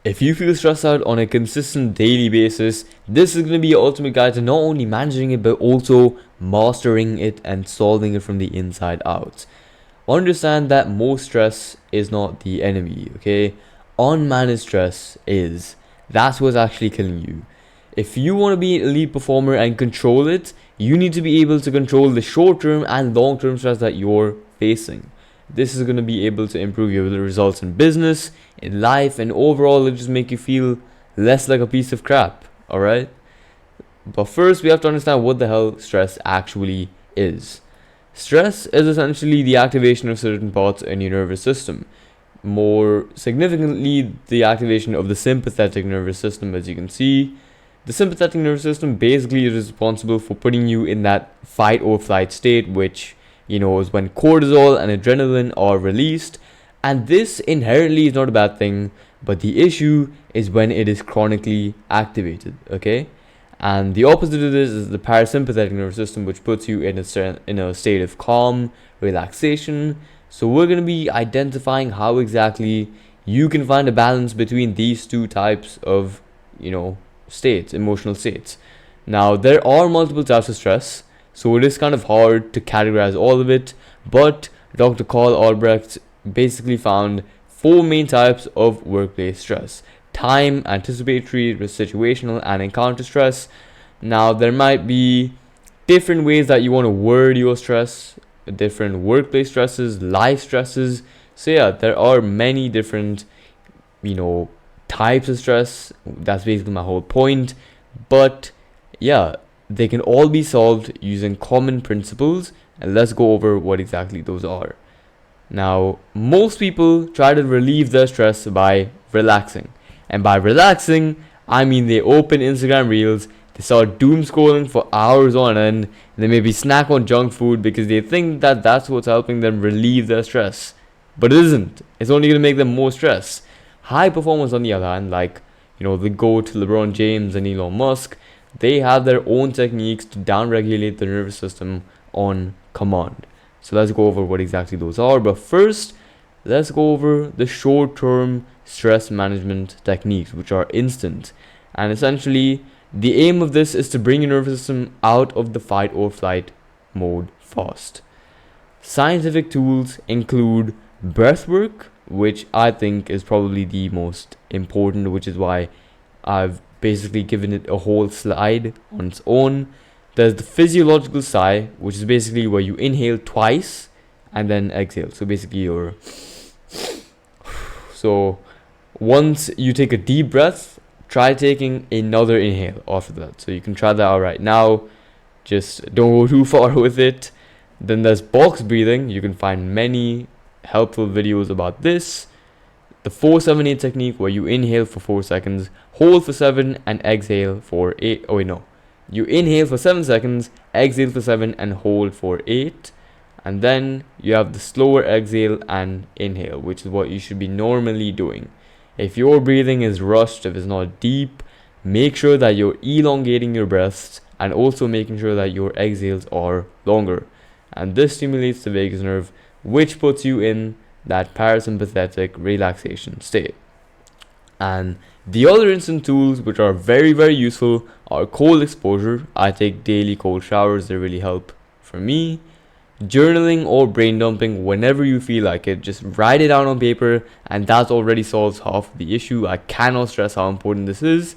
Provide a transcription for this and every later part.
If you feel stressed out on a consistent daily basis, this is going to be your ultimate guide to not only managing it but also mastering it and solving it from the inside out. Understand that most stress is not the enemy, okay? Unmanaged stress is. That's what's actually killing you. If you want to be an elite performer and control it, you need to be able to control the short term and long term stress that you're facing. This is going to be able to improve your results in business, in life, and overall, it just make you feel less like a piece of crap, alright? But first, we have to understand what the hell stress actually is. Stress is essentially the activation of certain parts in your nervous system. More significantly, the activation of the sympathetic nervous system. As you can see, the sympathetic nervous system basically is responsible for putting you in that fight or flight state, which is when cortisol and adrenaline are released. And this inherently is not a bad thing, but the issue is when it is chronically activated, okay? And the opposite of this is the parasympathetic nervous system, which puts you in a state of calm, relaxation. So we're going to be identifying how exactly you can find a balance between these two types of, states, emotional states. Now, there are multiple types of stress, so it is kind of hard to categorize all of it, but Dr. Karl Albrecht basically found 4 main types of workplace stress: time, anticipatory, situational, and encounter stress. Now, there might be different ways that you want to word your stress, different workplace stresses, life stresses. So yeah, there are many different, types of stress. That's basically my whole point. But yeah, they can all be solved using common principles, and let's go over what exactly those are. Now, most people try to relieve their stress by relaxing. And by relaxing, I mean they open Instagram Reels, they start doom scrolling for hours on end, and they maybe snack on junk food because they think that that's what's helping them relieve their stress. But it isn't. It's only going to make them more stressed. High performers, on the other hand, like, the GOAT, LeBron James and Elon Musk, they have their own techniques to downregulate the nervous system on command. So let's go over what exactly those are. But first, let's go over the short-term stress management techniques, which are instant. And essentially, the aim of this is to bring your nervous system out of the fight or flight mode fast. Scientific tools include breath work, which I think is probably the most important, which is why I've basically given it a whole slide on its own. There's the physiological sigh, which is basically where you inhale twice and then exhale. So basically so once you take a deep breath, try taking another inhale after that. So you can try that out right now. Just don't go too far with it. Then there's box breathing. You can find many helpful videos about this. The 4-7-8 technique, where you inhale for 4 seconds, hold for 7, and exhale for 8. Oh wait, no. You inhale for 7 seconds, exhale for 7, and hold for 8. And then you have the slower exhale and inhale, which is what you should be normally doing. If your breathing is rushed, if it's not deep, make sure that you're elongating your breaths and also making sure that your exhales are longer. And this stimulates the vagus nerve, which puts you in that parasympathetic relaxation state. And the other instant tools, which are very, very useful, are cold exposure. I take daily cold showers. They really help for me. Journaling or brain dumping whenever you feel like it. Just write it down on paper, and that already solves half of the issue. I cannot stress how important this is.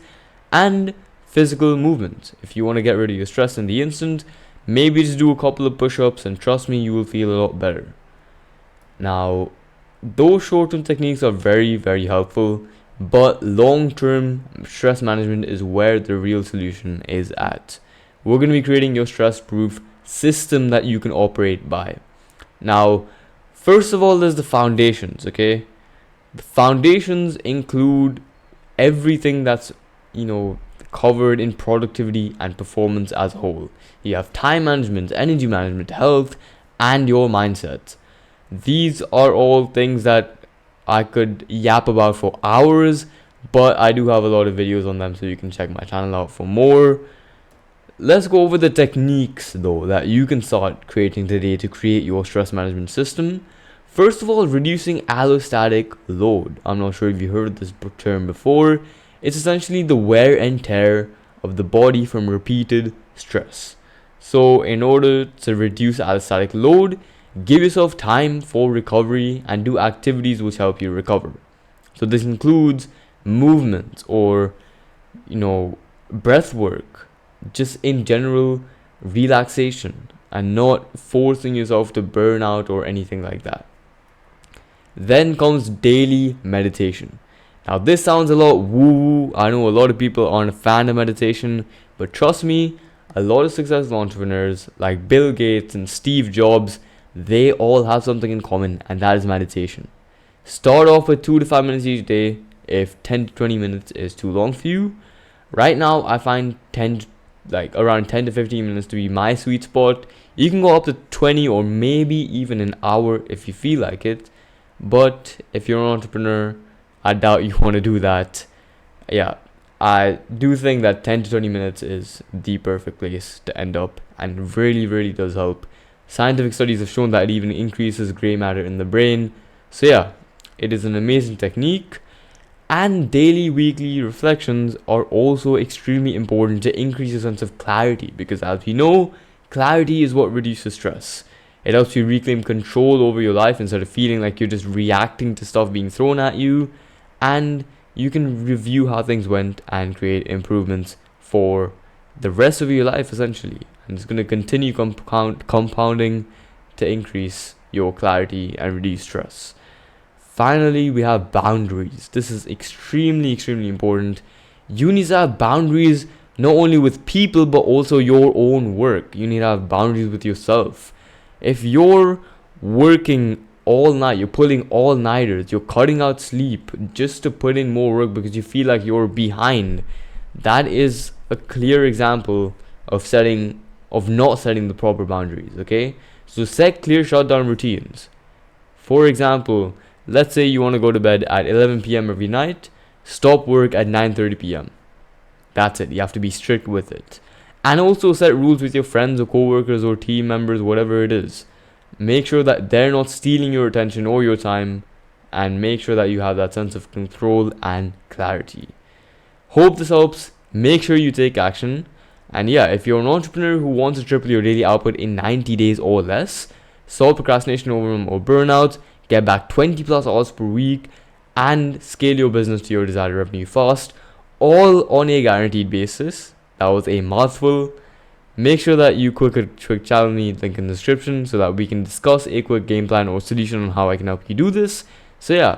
And physical movement. If you want to get rid of your stress in the instant, maybe just do a couple of push-ups, and trust me, you will feel a lot better. Now, those short-term techniques are very, very helpful, but long-term stress management is where the real solution is at. We're going to be creating your stress-proof system that you can operate by. Now, first of all, there's the foundations, okay? The foundations include everything that's, covered in productivity and performance as a whole. You have time management, energy management, health, and your mindset. These are all things that I could yap about for hours, but I do have a lot of videos on them, so you can check my channel out for more. Let's go over the techniques though that you can start creating today to create your stress management system. First of all, reducing allostatic load. I'm not sure if you heard this term before. It's essentially the wear and tear of the body from repeated stress. So, in order to reduce allostatic load, give yourself time for recovery and do activities which help you recover. So, this includes movement or, breath work, just in general, relaxation, and not forcing yourself to burn out or anything like that. Then comes daily meditation. Now, this sounds a lot woo-woo. I know a lot of people aren't a fan of meditation, but trust me, a lot of successful entrepreneurs like Bill Gates and Steve Jobs, they all have something in common, and that is meditation. Start off with 2 to 5 minutes each day. If 10 to 20 minutes is too long for you, right now I find around 10 to 15 minutes to be my sweet spot. You can go up to 20 or maybe even an hour if you feel like it. But if you're an entrepreneur, I doubt you want to do that. Yeah, I do think that 10 to 20 minutes is the perfect place to end up, and really, really does help. Scientific studies have shown that it even increases gray matter in the brain. So yeah, it is an amazing technique. And daily, weekly reflections are also extremely important to increase a sense of clarity, because as we know, clarity is what reduces stress. It helps you reclaim control over your life instead of feeling like you're just reacting to stuff being thrown at you. And you can review how things went and create improvements for the rest of your life, essentially. And it's going to continue compounding to increase your clarity and reduce stress. Finally, we have boundaries. This is extremely, extremely important. You need to have boundaries not only with people, but also your own work. You need to have boundaries with yourself. If you're working all night, you're pulling all-nighters, you're cutting out sleep just to put in more work because you feel like you're behind, that is a clear example of not setting the proper boundaries, okay? So set clear shutdown routines. For example, let's say you want to go to bed at 11 p.m. every night, stop work at 9:30 p.m. That's it. You have to be strict with it. And also set rules with your friends or co-workers or team members, whatever it is. Make sure that they're not stealing your attention or your time, and make sure that you have that sense of control and clarity. Hope this helps. Make sure you take action. And yeah, if you're an entrepreneur who wants to triple your daily output in 90 days or less, solve procrastination, overwhelm, or burnout, get back 20 plus hours per week, and scale your business to your desired revenue fast, all on a guaranteed basis. That was a mouthful. Make sure that you quick challenge me, link in the description, so that we can discuss a quick game plan or solution on how I can help you do this. So yeah,